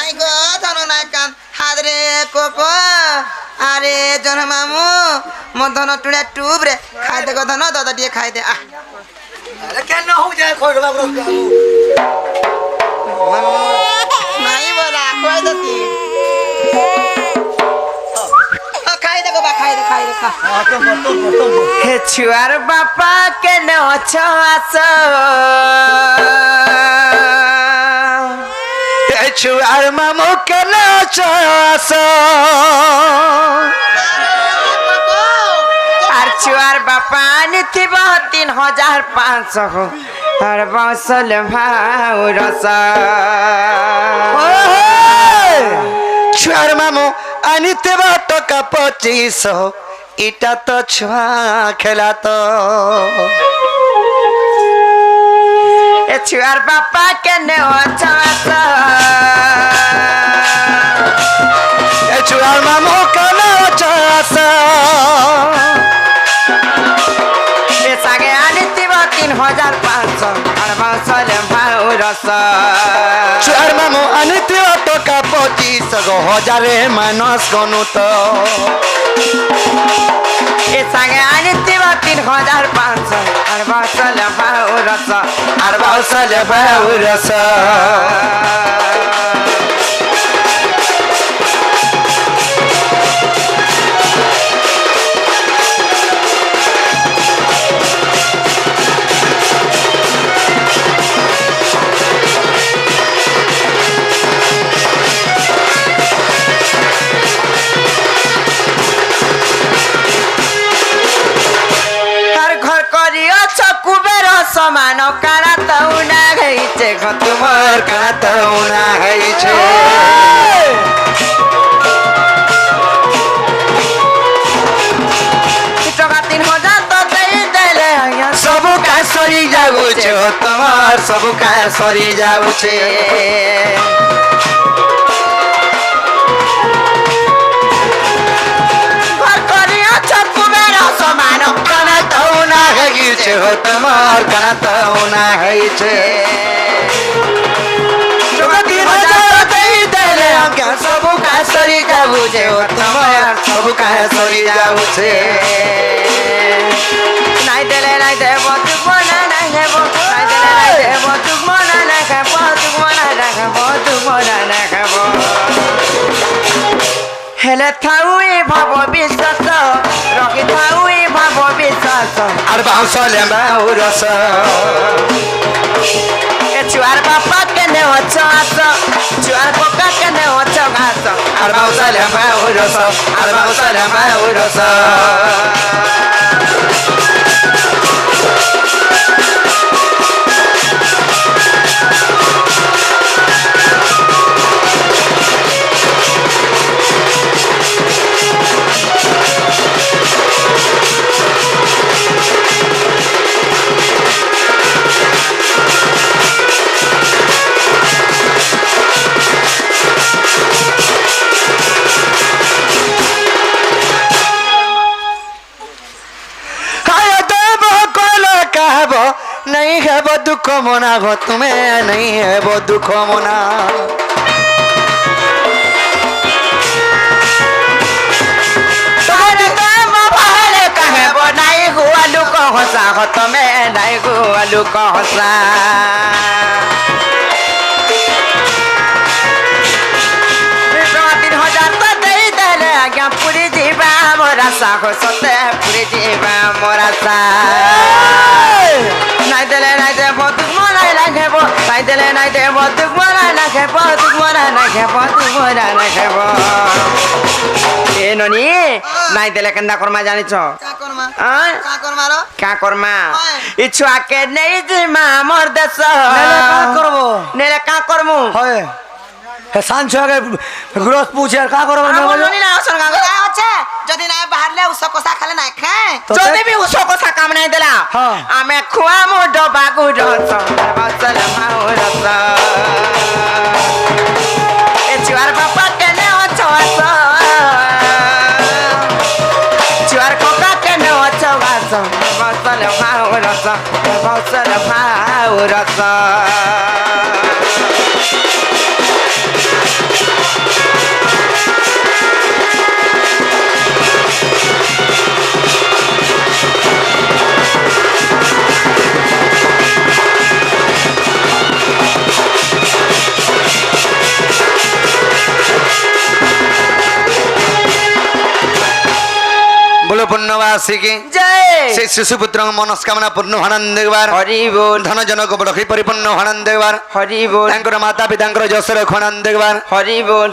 নাই গো ধন নাই কান হাদরে কোকো আরে জন মামু মো ধন টুড়ে টুব রে খাই দে গো ধন দাদা দিয়ে খাই দে আরে কেন হউ যায় কই গলা বড় নাই বলা কই দতি খাই দে গো বা খাই দে খা হে ছুয়ার বাপা কেন অছ আস ছুয়ার মামু কেন চাস আর ছুয়ার বাপা নিথিব 3500 আর বসল ভাউরস ছুয়ার মামু আনিতে বা টাকা 2500 এটা তো ছুয়া খেলা তো এ ছুয়ার বাপা কেন অছ আস ছুয়ার মামু কেন চাস সাগে আনিতিব 3500 আর বসল ভাউরস ছুয়ার মামু আনিতে টাকা 2500 হাজারে মাইনাস গনু তো এ সাগে আনিতিব 3500 আর বসল ভাউরস আর বসল ভাউরস সমান কারা তৌনা গাইছে তোমার কাতৌনা হইছে টাকা 3000 তো দেই দেলে সবু কা সরি যাউছে তোমার সবু কা সরি যাউছে ঘর করিয়া চকুবের সমান কাতৌনা হইছে তোমার কাতৌনা হইছে টাকা 3000 দেই দেলে আজ্ঞা সবু কা সরি যাউছে তোমার সবু কা সরি যাউছে নাই দেলে নাই দেব তুক মনা নাই দেব নাই দেলে নাই দেব তুক মনা না খাব তুক মনা না খাব তুক মনা না খাব হেলে থাউই ভাব বিশ্বাস রকি থাউই ভাব বিশ্বাস আর বাউসলে বাউরস এ ছুয়ার বাপা কেনে অছ আস ছুয়ার বাপা কেনে অছ ঘাস আর বাউসলে বাউরস আর বাউসলে বাউরস नहीं है वो दुख मना हो तुम्हें नहीं है वो दुख मना नहीं हुआ लुक हंसा हो तुम्हें नहीं हुआ लुक हंसा पूरी जीवा मोरा सा हो सते पूरी जीवा मोरा सा নাই দেলে নাই দেব তুক মরাই রাখব নাই দেলে নাই দেব তুক মরাই রাখব তুক মরাই রাখব তুক মরাই রাখব এ ননি নাই দেলে কেন্দা করমা জানিছ কা করমা আয় কা করমা रो কা করমা ইচ্ছু আকে নেই জিমা মোর দেশ নেলে কা করবো নেলে কা করমু হয় হে সাঞ্চ আগে গ্রোথ পুছে আর কা করবো না বলো ননি না ওসর কা কথা আছে যদি না বাহারলে উস কষা খালে না খায় যদি বি উস কথা কাম নাই দেলা আমি খুয়া মো ডবা গুড বসল মাউরস এ চুয়ার বাপা কেনে অছ আস চুয়ার কোকা কেনে অছ আস বসল মাউরস বসল মাউরস ପୂର୍ଣ୍ଣବାସୀ କି ଜୟ ସେ ଶିଶୁପୁତ୍ରଙ୍କ ମନସ୍କାମନା ପୂର୍ଣ୍ଣ ହଣନ ଦେବାର ହରି ବୋଲ ଧନ ଜନକ ବଡ ପରିପୂର୍ଣ୍ଣ ହଣନ ଦେବାର ହରି ବୋଲ ତାଙ୍କର ମାତା ପିତାଙ୍କର ଯଶର ଖଣନ ଦେବାର ହରି ବୋଲ